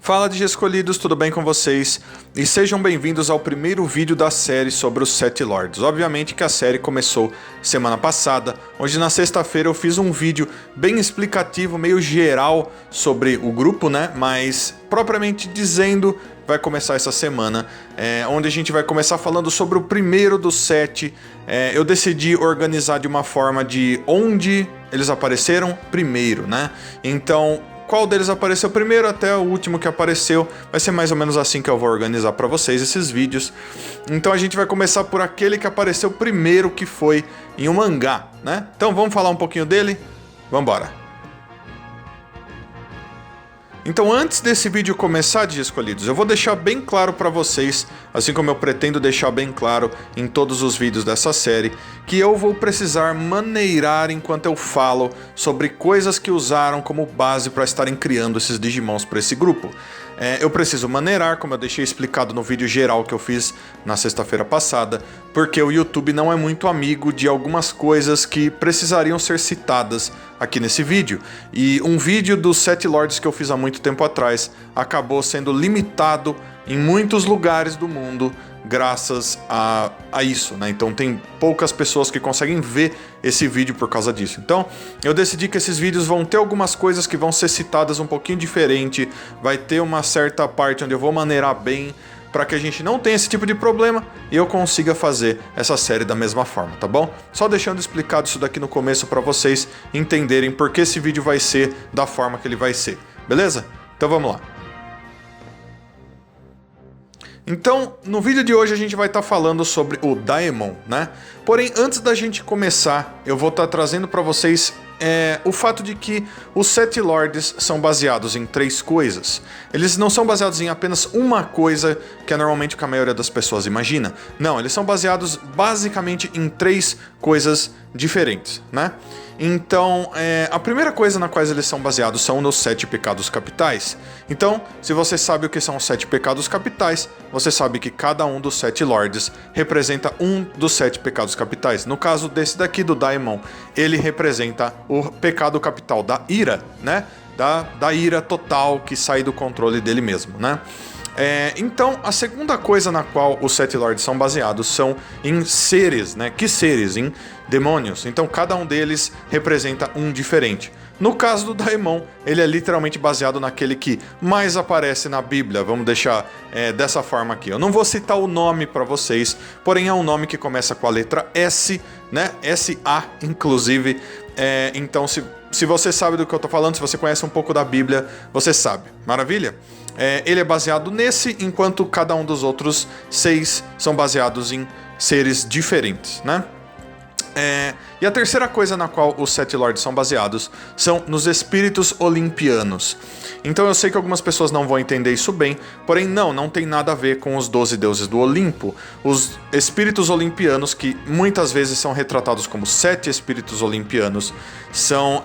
Fala de Escolhidos, tudo bem com vocês? E sejam bem-vindos ao primeiro vídeo da série sobre os Sete Lords. Obviamente que a série começou semana passada, onde na sexta-feira eu fiz um vídeo bem explicativo, meio geral sobre o grupo, né? Mas propriamente dizendo, vai começar essa semana, onde a gente vai começar falando sobre o primeiro dos sete. Eu decidi organizar de uma forma de onde eles apareceram primeiro, né? Então, qual deles apareceu primeiro até o último que apareceu, vai ser mais ou menos assim que eu vou organizar para vocês esses vídeos. Então a gente vai começar por aquele que apareceu primeiro, que foi em um mangá, né? Então vamos falar um pouquinho dele? Vambora! Então, antes desse vídeo começar, de Escolhidos, eu vou deixar bem claro para vocês, assim como eu pretendo deixar bem claro em todos os vídeos dessa série, que eu vou precisar maneirar enquanto eu falo sobre coisas que usaram como base para estarem criando esses Digimons para esse grupo. Eu preciso maneirar, como eu deixei explicado no vídeo geral que eu fiz na sexta-feira passada, porque o YouTube não é muito amigo de algumas coisas que precisariam ser citadas aqui nesse vídeo. E um vídeo dos Sete Lords que eu fiz há muito tempo atrás acabou sendo limitado em muitos lugares do mundo graças a isso, né? Então tem poucas pessoas que conseguem ver esse vídeo por causa disso. Então eu decidi que esses vídeos vão ter algumas coisas que vão ser citadas um pouquinho diferente, vai ter uma certa parte onde eu vou maneirar bem, para que a gente não tenha esse tipo de problema e eu consiga fazer essa série da mesma forma, tá bom? Só deixando explicado isso daqui no começo para vocês entenderem por que esse vídeo vai ser da forma que ele vai ser, beleza? Então vamos lá. Então, no vídeo de hoje a gente vai estar falando sobre o Daemon, né? Porém, antes da gente começar, eu vou estar trazendo para vocês o fato de que os Sete Lords são baseados em três coisas. Eles não são baseados em apenas uma coisa, que é normalmente o que a maioria das pessoas imagina. Não, eles são baseados basicamente em três coisas diferentes, né? Então, a primeira coisa na qual eles são baseados são nos sete pecados capitais. Então, se você sabe o que são os sete pecados capitais, você sabe que cada um dos Sete Lords representa um dos sete pecados capitais. No caso desse daqui, do Daemon, ele representa o pecado capital da ira, né? Da ira total que sai do controle dele mesmo, né? Então, a segunda coisa na qual os Sete Lords são baseados são em seres, né? Que seres? Em demônios. Então, cada um deles representa um diferente. No caso do Daemon, ele é literalmente baseado naquele que mais aparece na Bíblia. Vamos deixar dessa forma aqui. Eu não vou citar o nome para vocês, porém é um nome que começa com a letra S, né? S-A, inclusive. Então, se você sabe do que eu tô falando, se você conhece um pouco da Bíblia, você sabe. Maravilha? Ele é baseado nesse, enquanto cada um dos outros seis são baseados em seres diferentes, né? E a terceira coisa na qual os Sete Lords são baseados são nos espíritos olimpianos. Então eu sei que algumas pessoas não vão entender isso bem, porém não tem nada a ver com os 12 deuses do Olimpo. Os espíritos olimpianos, que muitas vezes são retratados como sete espíritos olimpianos, são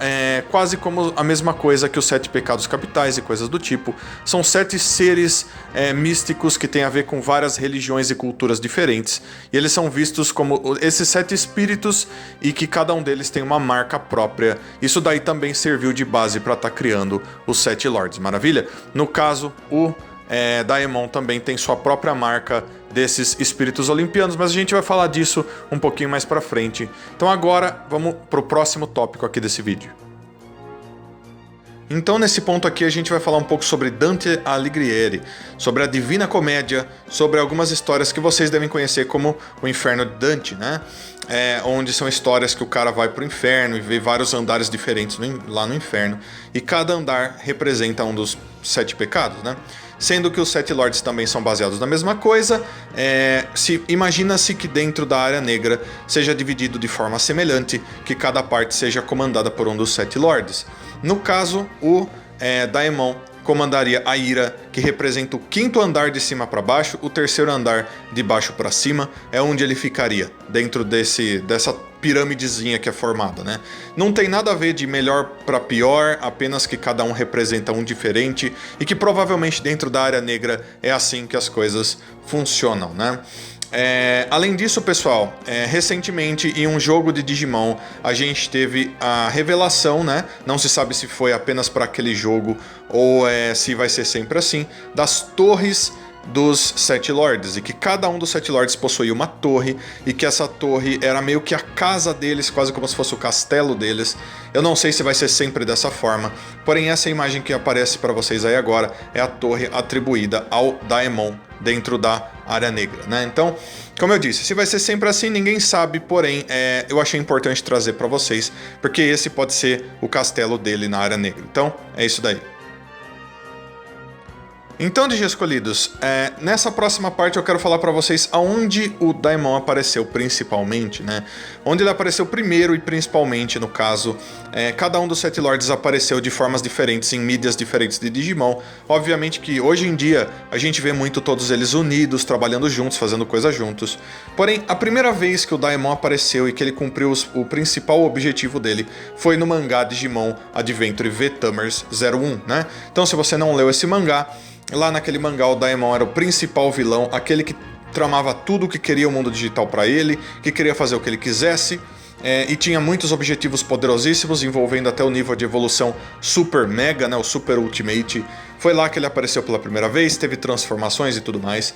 quase como a mesma coisa que os sete pecados capitais e coisas do tipo. São sete seres místicos que têm a ver com várias religiões e culturas diferentes, e eles são vistos como esses sete espíritos e que cada um deles tem uma marca própria. Isso daí também serviu de base para estar criando os Sete Lords, maravilha? No caso, o Daemon também tem sua própria marca desses espíritos olimpianos, mas a gente vai falar disso um pouquinho mais pra frente. Então agora vamos pro próximo tópico aqui desse vídeo. Então nesse ponto aqui a gente vai falar um pouco sobre Dante Alighieri, sobre a Divina Comédia, sobre algumas histórias que vocês devem conhecer como o Inferno de Dante, né? Onde são histórias que o cara vai pro inferno e vê vários andares diferentes lá no inferno, e cada andar representa um dos sete pecados, né? Sendo que os Sete Lords também são baseados na mesma coisa. Imagina-se que dentro da área negra seja dividido de forma semelhante, que cada parte seja comandada por um dos Sete Lords. No caso, o Daemon comandaria a ira, que representa o quinto andar de cima para baixo, o terceiro andar de baixo para cima, é onde ele ficaria, dentro dessa pirâmidezinha que é formada, né? Não tem nada a ver de melhor para pior, apenas que cada um representa um diferente, e que provavelmente dentro da área negra é assim que as coisas funcionam, né? Além disso, pessoal, recentemente em um jogo de Digimon a gente teve a revelação, né? Não se sabe se foi apenas para aquele jogo ou se vai ser sempre assim, das torres dos Sete Lords, e que cada um dos Sete Lords possuía uma torre, e que essa torre era meio que a casa deles, quase como se fosse o castelo deles. Eu não sei se vai ser sempre dessa forma, porém essa imagem que aparece para vocês aí agora é a torre atribuída ao Daemon dentro da Área Negra, né? Então, como eu disse, se vai ser sempre assim, ninguém sabe, porém eu achei importante trazer para vocês, porque esse pode ser o castelo dele na Área Negra. Então, é isso daí. Então, Digi escolhidos, nessa próxima parte eu quero falar para vocês aonde o Daemon apareceu principalmente, né? Onde ele apareceu primeiro e principalmente, no caso, cada um dos Sete Lords apareceu de formas diferentes, em mídias diferentes de Digimon. Obviamente que hoje em dia a gente vê muito todos eles unidos, trabalhando juntos, fazendo coisas juntos. Porém, a primeira vez que o Daemon apareceu e que ele cumpriu o principal objetivo dele foi no mangá Digimon Adventure V Tamers 01, né? Então, se você não leu esse mangá, lá naquele mangá o Daemon era o principal vilão, aquele que tramava tudo o que queria o mundo digital para ele, que queria fazer o que ele quisesse, e tinha muitos objetivos poderosíssimos, envolvendo até o nível de evolução Super Mega, né, o Super Ultimate. Foi lá que ele apareceu pela primeira vez, teve transformações e tudo mais.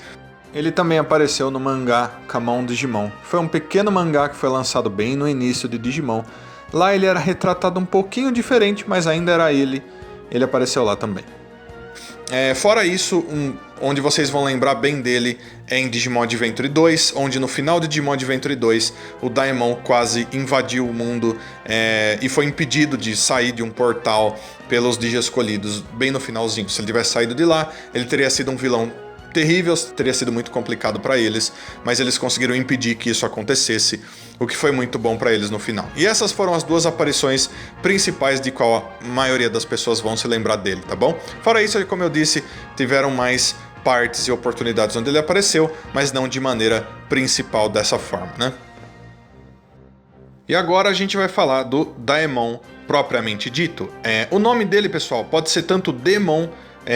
Ele também apareceu no mangá Kamon Digimon. Foi um pequeno mangá que foi lançado bem no início de Digimon. Lá ele era retratado um pouquinho diferente, mas ainda era ele. Ele apareceu lá também. Fora isso, onde vocês vão lembrar bem dele é em Digimon Adventure 2, onde no final de Digimon Adventure 2 o Daemon quase invadiu o mundo e foi impedido de sair de um portal pelos Digi escolhidos bem no finalzinho. Se ele tivesse saído de lá, ele teria sido um vilão terrível, teria sido muito complicado para eles, mas eles conseguiram impedir que isso acontecesse, o que foi muito bom para eles no final. E essas foram as duas aparições principais de qual a maioria das pessoas vão se lembrar dele, tá bom? Fora isso, como eu disse, tiveram mais partes e oportunidades onde ele apareceu, mas não de maneira principal dessa forma, né? E agora a gente vai falar do Daemon propriamente dito. O nome dele, pessoal, pode ser tanto Demon,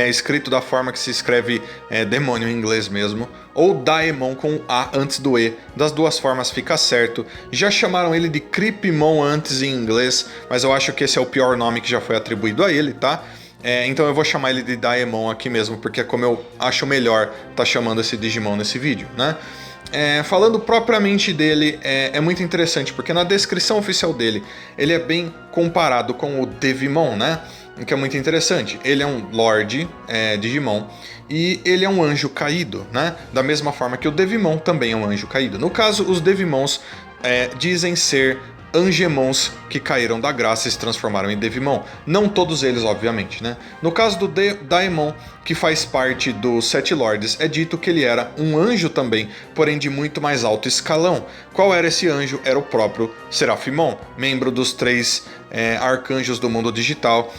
escrito da forma que se escreve demônio em inglês mesmo, ou Daemon com A antes do E. Das duas formas fica certo. Já chamaram ele de Creepmon antes em inglês, mas eu acho que esse é o pior nome que já foi atribuído a ele, tá? Então eu vou chamar ele de Daemon aqui mesmo, porque é como eu acho melhor tá chamando esse Digimon nesse vídeo, né? Falando propriamente dele, é muito interessante, porque na descrição oficial dele, ele é bem comparado com o Devimon, né? O que é muito interessante. Ele é um Lorde Digimon e ele é um anjo caído, né? Da mesma forma que o Devimon também é um anjo caído. No caso, os Devimons dizem ser Angemons que caíram da graça e se transformaram em Devimon. Não todos eles, obviamente, né? No caso do Daemon, que faz parte dos Sete Lords, é dito que ele era um anjo também, porém de muito mais alto escalão. Qual era esse anjo? Era o próprio Seraphimon, membro dos 3 arcanjos do mundo digital.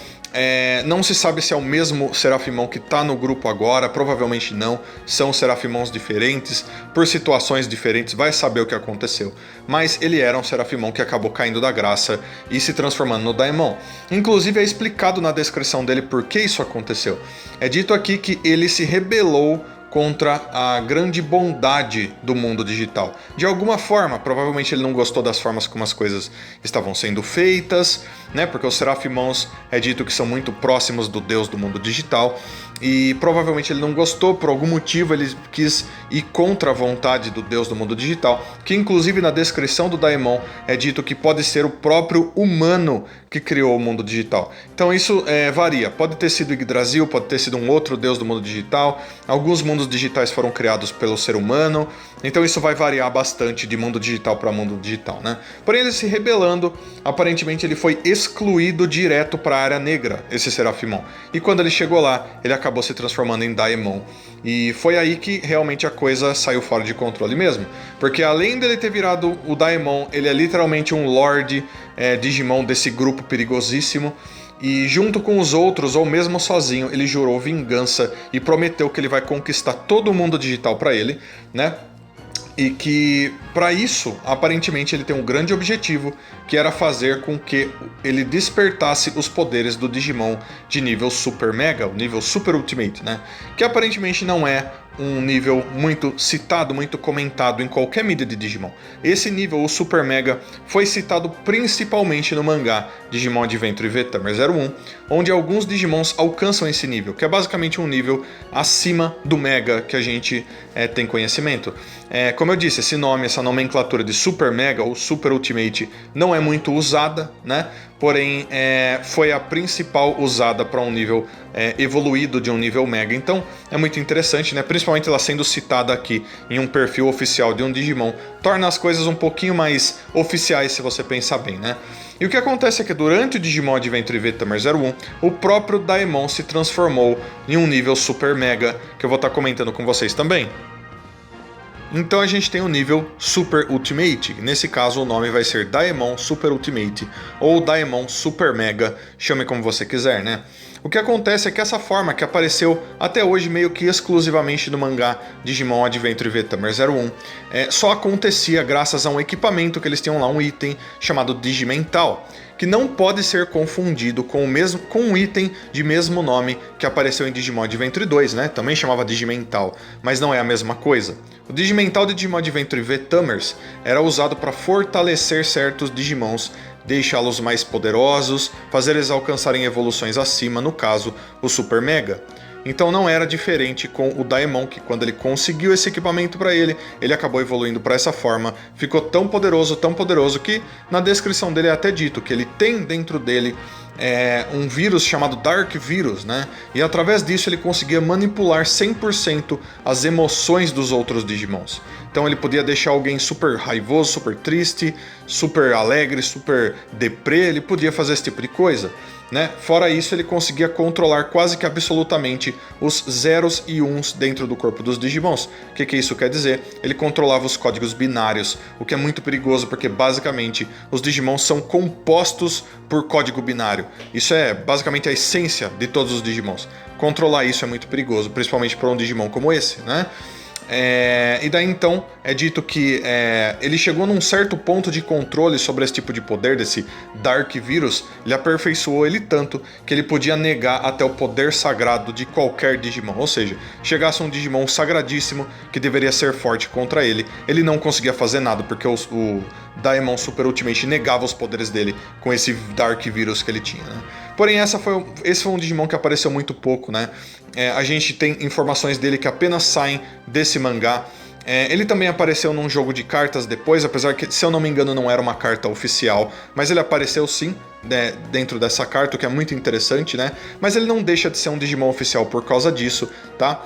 Não se sabe se é o mesmo Seraphimon que está no grupo agora, provavelmente não, são Seraphimons diferentes, por situações diferentes, vai saber o que aconteceu. Mas ele era um Seraphimon que acabou caindo da graça e se transformando no Daemon. Inclusive é explicado na descrição dele por que isso aconteceu. É dito aqui que ele se rebelou contra a grande bondade do mundo digital. De alguma forma, provavelmente ele não gostou das formas como as coisas estavam sendo feitas, né? Porque os Seraphimons é dito que são muito próximos do Deus do mundo digital, e provavelmente ele não gostou, por algum motivo ele quis ir contra a vontade do Deus do mundo digital, que inclusive na descrição do Daemon é dito que pode ser o próprio humano que criou o mundo digital. Então isso varia, pode ter sido Yggdrasil, pode ter sido um outro Deus do mundo digital, alguns mundos digitais foram criados pelo ser humano, então isso vai variar bastante de mundo digital para mundo digital, né? Porém ele se rebelando, aparentemente ele foi excluído direto para a Área Negra, esse Seraphimon, e quando ele chegou lá, ele acabou se transformando em Daemon. E foi aí que realmente a coisa saiu fora de controle mesmo. Porque além dele ter virado o Daemon, ele é literalmente um Lorde Digimon desse grupo perigosíssimo. E junto com os outros, ou mesmo sozinho, ele jurou vingança e prometeu que ele vai conquistar todo o mundo digital para ele, né? E que, para isso, aparentemente ele tem um grande objetivo, que era fazer com que ele despertasse os poderes do Digimon de nível Super Mega, o nível Super Ultimate, né? Que aparentemente não é um nível muito citado, muito comentado em qualquer mídia de Digimon. Esse nível, o Super Mega, foi citado principalmente no mangá Digimon Adventure V-Tamer 01, onde alguns Digimons alcançam esse nível, que é basicamente um nível acima do Mega que a gente tem conhecimento. Como eu disse, esse nome, essa nomenclatura de Super Mega ou Super Ultimate não é muito usada, né? Porém, foi a principal usada para um nível evoluído de um nível Mega. Então, é muito interessante, né? Principalmente ela sendo citada aqui em um perfil oficial de um Digimon, torna as coisas um pouquinho mais oficiais, se você pensar bem, né? E o que acontece é que durante o Digimon Adventure V-Tamer 01, o próprio Daemon se transformou em um nível Super Mega, que eu vou estar comentando com vocês também. Então a gente tem o nível Super Ultimate, nesse caso o nome vai ser Daemon Super Ultimate ou Daemon Super Mega, chame como você quiser, né? O que acontece é que essa forma que apareceu até hoje meio que exclusivamente no mangá Digimon Adventure V-Tamer 01, só acontecia graças a um equipamento que eles tinham lá, um item chamado Digimental, que não pode ser confundido com um item de mesmo nome que apareceu em Digimon Adventure 2, né? Também chamava Digimental, mas não é a mesma coisa. O Digimental de Digimon Adventure V-Tamers era usado para fortalecer certos Digimons, deixá-los mais poderosos, fazer eles alcançarem evoluções acima, no caso, o Super Mega. Então não era diferente com o Daemon, que quando ele conseguiu esse equipamento para ele acabou evoluindo para essa forma, ficou tão poderoso que na descrição dele é até dito que ele tem dentro dele um vírus chamado Dark Virus, né? E através disso ele conseguia manipular 100% as emoções dos outros Digimons. Então ele podia deixar alguém super raivoso, super triste, super alegre, super deprê, ele podia fazer esse tipo de coisa, né? Fora isso, ele conseguia controlar quase que absolutamente os zeros e uns dentro do corpo dos Digimons. O que isso quer dizer? Ele controlava os códigos binários, o que é muito perigoso porque basicamente os Digimons são compostos por código binário. Isso é basicamente a essência de todos os Digimons. Controlar isso é muito perigoso, principalmente para um Digimon como esse, né? E daí então é dito que ele chegou num certo ponto de controle sobre esse tipo de poder desse Dark Virus. Ele aperfeiçoou ele tanto que ele podia negar até o poder sagrado de qualquer Digimon. Ou seja, chegasse um Digimon sagradíssimo que deveria ser forte contra ele, ele não conseguia fazer nada porque o Daemon Super Ultimate negava os poderes dele com esse Dark Virus que ele tinha, né? Porém, esse foi um Digimon que apareceu muito pouco, né? A gente tem informações dele que apenas saem desse mangá. Ele também apareceu num jogo de cartas depois, apesar que, se eu não me engano, não era uma carta oficial, mas ele apareceu sim, né, dentro dessa carta, o que é muito interessante, né? Mas ele não deixa de ser um Digimon oficial por causa disso, tá?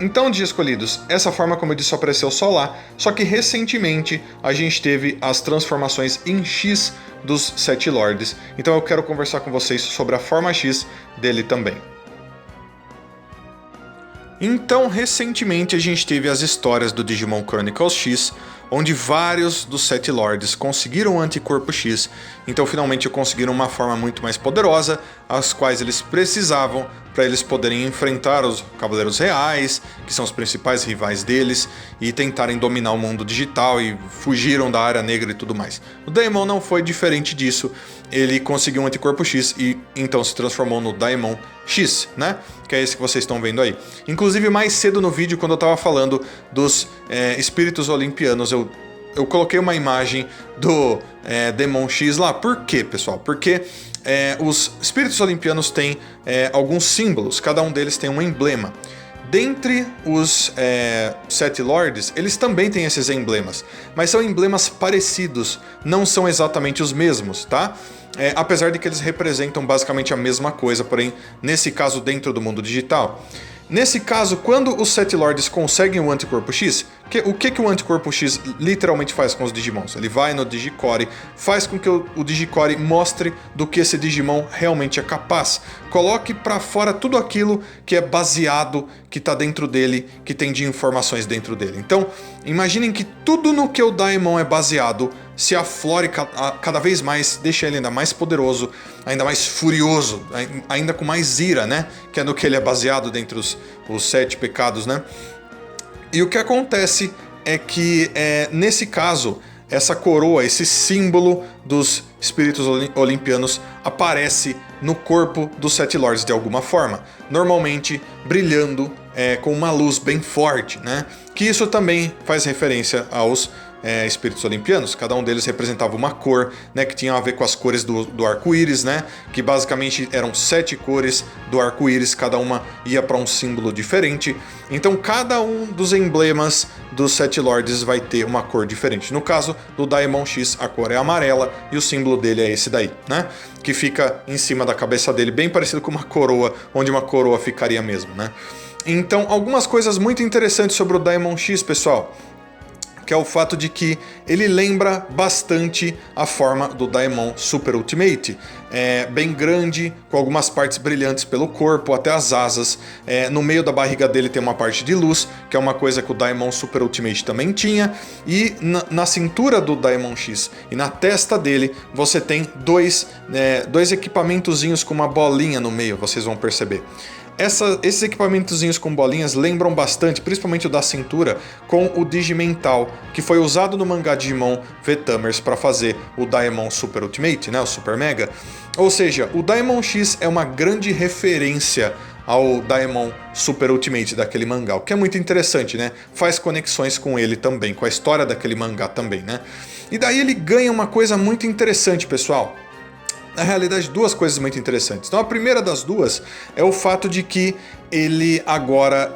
Então, Dias Escolhidos, essa forma, como eu disse, só apareceu só lá, só que recentemente a gente teve as transformações em X dos Sete Lords, então eu quero conversar com vocês sobre a forma X dele também. Então, recentemente a gente teve as histórias do Digimon Chronicles X, onde vários dos Sete Lords conseguiram o Anticorpo X, então finalmente conseguiram uma forma muito mais poderosa, as quais eles precisavam para eles poderem enfrentar os Cavaleiros Reais, que são os principais rivais deles, e tentarem dominar o mundo digital, e fugiram da Área Negra e tudo mais. O Daemon não foi diferente disso, ele conseguiu um Anticorpo X e então se transformou no Daemon X, né? Que é esse que vocês estão vendo aí. Inclusive, mais cedo no vídeo, quando eu estava falando dos espíritos olimpianos, eu coloquei uma imagem do Demon X lá. Por quê, pessoal? Porque os espíritos olimpianos têm alguns símbolos, cada um deles tem um emblema. Dentre os Sete Lords, eles também têm esses emblemas, mas são emblemas parecidos, não são exatamente os mesmos, tá? Apesar de que eles representam basicamente a mesma coisa, porém, nesse caso, dentro do mundo digital. Nesse caso, quando os Sete Lords conseguem o Anticorpo X, o que o Anticorpo X literalmente faz com os Digimons? Ele vai no Digicore, faz com que o Digicore mostre do que esse Digimon realmente é capaz. Coloque pra fora tudo aquilo que é baseado, que tá dentro dele, que tem de informações dentro dele. Então, imaginem que tudo no que o Daemon é baseado se aflore cada vez mais, deixa ele ainda mais poderoso, ainda mais furioso, ainda com mais ira, né? Que é no que ele é baseado dentre os 7 pecados, né? E o que acontece é que, nesse caso, essa coroa, esse símbolo dos espíritos olimpianos aparece no corpo dos Sete Lords de alguma forma, normalmente brilhando com uma luz bem forte, né? Que isso também faz referência aos espíritos olimpianos. Cada um deles representava uma cor, né, que tinha a ver com as cores do arco-íris, né, que basicamente eram 7 cores do arco-íris, cada uma ia para um símbolo diferente. Então cada um dos emblemas dos Sete Lords vai ter uma cor diferente. No caso do Daemon X, a cor é amarela e o símbolo dele é esse daí, né, que fica em cima da cabeça dele, bem parecido com uma coroa, onde uma coroa ficaria mesmo, né. Então, algumas coisas muito interessantes sobre o Daemon X, pessoal, que é o fato de que ele lembra bastante a forma do Daemon Super Ultimate. É bem grande, com algumas partes brilhantes pelo corpo, até as asas. No meio da barriga dele tem uma parte de luz, que é uma coisa que o Daemon Super Ultimate também tinha. E na cintura do Daemon X e na testa dele, você tem dois equipamentozinhos com uma bolinha no meio, vocês vão perceber. Esses equipamentozinhos com bolinhas lembram bastante, principalmente o da cintura, com o Digimental, que foi usado no mangá Digimon V-Tamers para fazer o Daemon Super Ultimate, né, o Super Mega. Ou seja, o Daemon X é uma grande referência ao Daemon Super Ultimate daquele mangá, o que é muito interessante, né? Faz conexões com ele também, com a história daquele mangá também, né? E daí ele ganha uma coisa muito interessante, pessoal. Na realidade, duas coisas muito interessantes. Então, a primeira das duas é o fato de que ele agora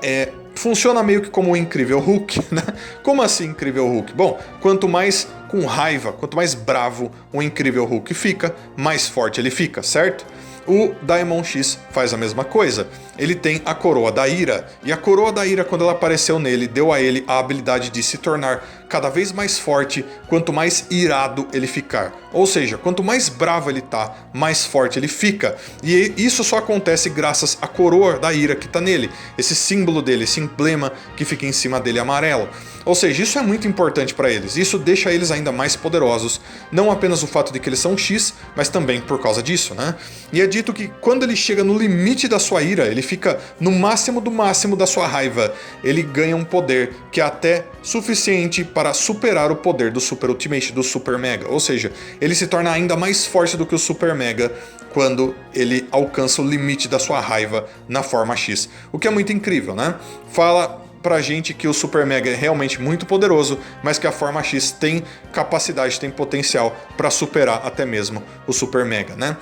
funciona meio que como um Incrível Hulk, né? Como assim Incrível Hulk? Bom, quanto mais com raiva, quanto mais bravo o Incrível Hulk fica, mais forte ele fica, certo? O Daemon X faz a mesma coisa. Ele tem a Coroa da Ira, e a Coroa da Ira, quando ela apareceu nele, deu a ele a habilidade de se tornar cada vez mais forte, quanto mais irado ele ficar. Ou seja, quanto mais bravo ele tá, mais forte ele fica. E isso só acontece graças à Coroa da Ira que tá nele, esse símbolo dele, esse emblema que fica em cima dele amarelo. Ou seja, isso é muito importante para eles, isso deixa eles ainda mais poderosos, não apenas o fato de que eles são X, mas também por causa disso, né? E é dito que quando ele chega no limite da sua ira, ele fica no máximo do máximo da sua raiva, ele ganha um poder que é até suficiente para superar o poder do Super Ultimate, do Super Mega. Ou seja, ele se torna ainda mais forte do que o Super Mega quando ele alcança o limite da sua raiva na forma X. O que é muito incrível, né? Fala pra gente que o Super Mega é realmente muito poderoso, mas que a forma X tem capacidade, tem potencial para superar até mesmo o Super Mega, né?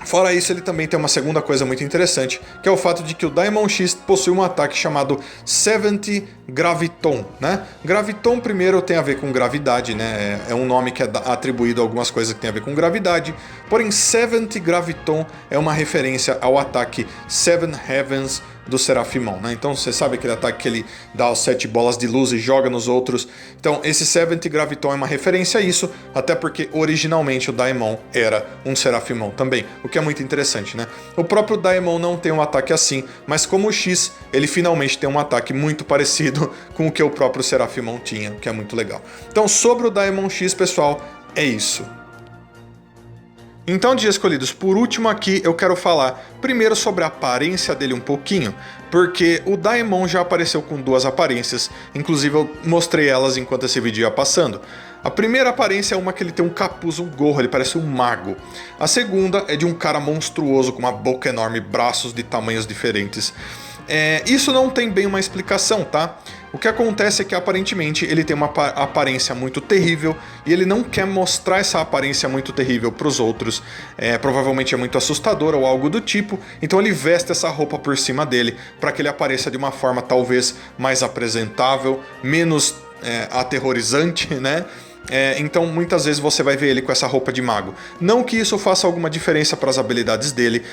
Fora isso, ele também tem uma segunda coisa muito interessante, que é o fato de que o Daemon X possui um ataque chamado 70 Graviton, né? Graviton primeiro tem a ver com gravidade, né? É um nome que é atribuído a algumas coisas que tem a ver com gravidade, porém 70 Graviton é uma referência ao ataque Seven Heavens do Serafimon, né? Então você sabe aquele ataque que ele dá as 7 bolas de luz e joga nos outros. Então esse 70 Graviton é uma referência a isso, até porque originalmente o Daemon era um Serafimon também, o que é muito interessante, né? O próprio Daemon não tem um ataque assim, mas como o X, ele finalmente tem um ataque muito parecido com o que o próprio Serafimon tinha, o que é muito legal. Então sobre o Daemon X, pessoal, é isso. Então, de escolhidos, por último aqui eu quero falar primeiro sobre a aparência dele um pouquinho, porque o Daemon já apareceu com duas aparências, inclusive eu mostrei elas enquanto esse vídeo ia passando. A primeira aparência é uma que ele tem um capuz, um gorro, ele parece um mago. A segunda é de um cara monstruoso com uma boca enorme, braços de tamanhos diferentes. Isso não tem bem uma explicação, tá? O que acontece é que aparentemente ele tem uma aparência muito terrível e ele não quer mostrar essa aparência muito terrível para os outros. Provavelmente é muito assustadora ou algo do tipo, então ele veste essa roupa por cima dele para que ele apareça de uma forma talvez mais apresentável, menos aterrorizante, né? Então muitas vezes você vai ver ele com essa roupa de mago. Não que isso faça alguma diferença para as habilidades dele,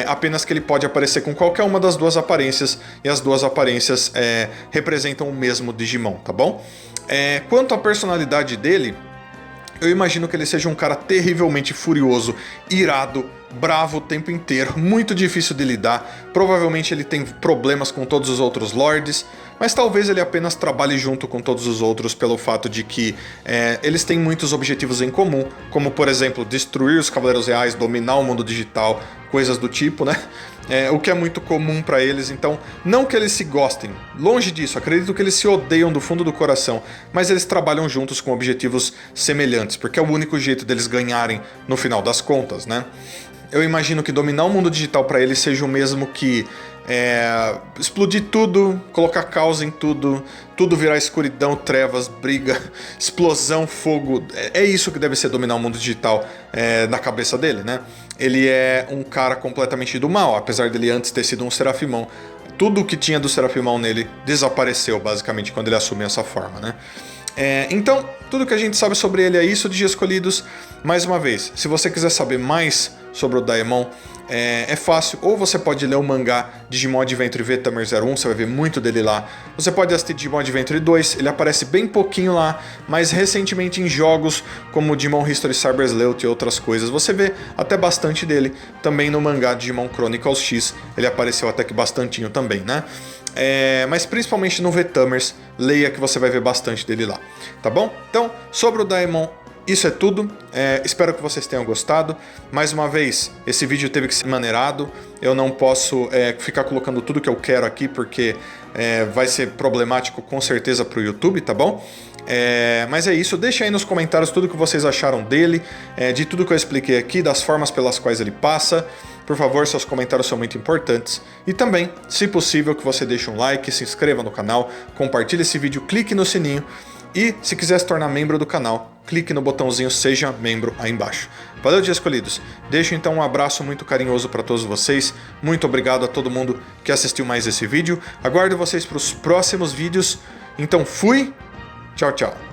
apenas que ele pode aparecer com qualquer uma das duas aparências, e as duas aparências representam o mesmo Digimon, tá bom? Quanto à personalidade dele, eu imagino que ele seja um cara terrivelmente furioso, irado, bravo o tempo inteiro, muito difícil de lidar. Provavelmente ele tem problemas com todos os outros lords, mas talvez ele apenas trabalhe junto com todos os outros pelo fato de que eles têm muitos objetivos em comum, como por exemplo, destruir os Cavaleiros Reais, dominar o mundo digital, coisas do tipo, né? O que é muito comum para eles, então não que eles se gostem, longe disso, acredito que eles se odeiam do fundo do coração, mas eles trabalham juntos com objetivos semelhantes, porque é o único jeito deles ganharem no final das contas, né? Eu imagino que dominar o mundo digital para eles seja o mesmo que explodir tudo, colocar caos em tudo, tudo virar escuridão, trevas, briga, explosão, fogo. É isso que deve ser dominar o mundo digital na cabeça dele, né? Ele é um cara completamente do mal, apesar dele antes ter sido um serafimão. Tudo o que tinha do serafimão nele desapareceu, basicamente, quando ele assumiu essa forma, né? Então, tudo que a gente sabe sobre ele é isso, Dias Escolhidos. Mais uma vez, se você quiser saber mais sobre o Daemon, é fácil, ou você pode ler o mangá Digimon Adventure V Tamer 01, você vai ver muito dele lá. Você pode assistir Digimon Adventure 2, ele aparece bem pouquinho lá, mas recentemente em jogos como Digimon History Cyber Sleuth e outras coisas, você vê até bastante dele. Também no mangá Digimon Chronicles X, ele apareceu até que bastantinho também, né? Mas principalmente no V-Tamers, leia que você vai ver bastante dele lá, tá bom? Então, sobre o Daemon, isso é tudo. Espero que vocês tenham gostado. Mais uma vez, esse vídeo teve que ser maneirado. Eu não posso ficar colocando tudo que eu quero aqui, porque vai ser problemático com certeza para o YouTube, tá bom? Mas é isso, deixa aí nos comentários tudo que vocês acharam dele, de tudo que eu expliquei aqui, das formas pelas quais ele passa. Por favor, seus comentários são muito importantes. E também, se possível, que você deixe um like, se inscreva no canal, compartilhe esse vídeo, clique no sininho. E se quiser se tornar membro do canal, clique no botãozinho Seja Membro aí embaixo. Valeu, Dias Escolhidos. Deixo então um abraço muito carinhoso para todos vocês. Muito obrigado a todo mundo que assistiu mais esse vídeo. Aguardo vocês para os próximos vídeos. Então fui, tchau, tchau.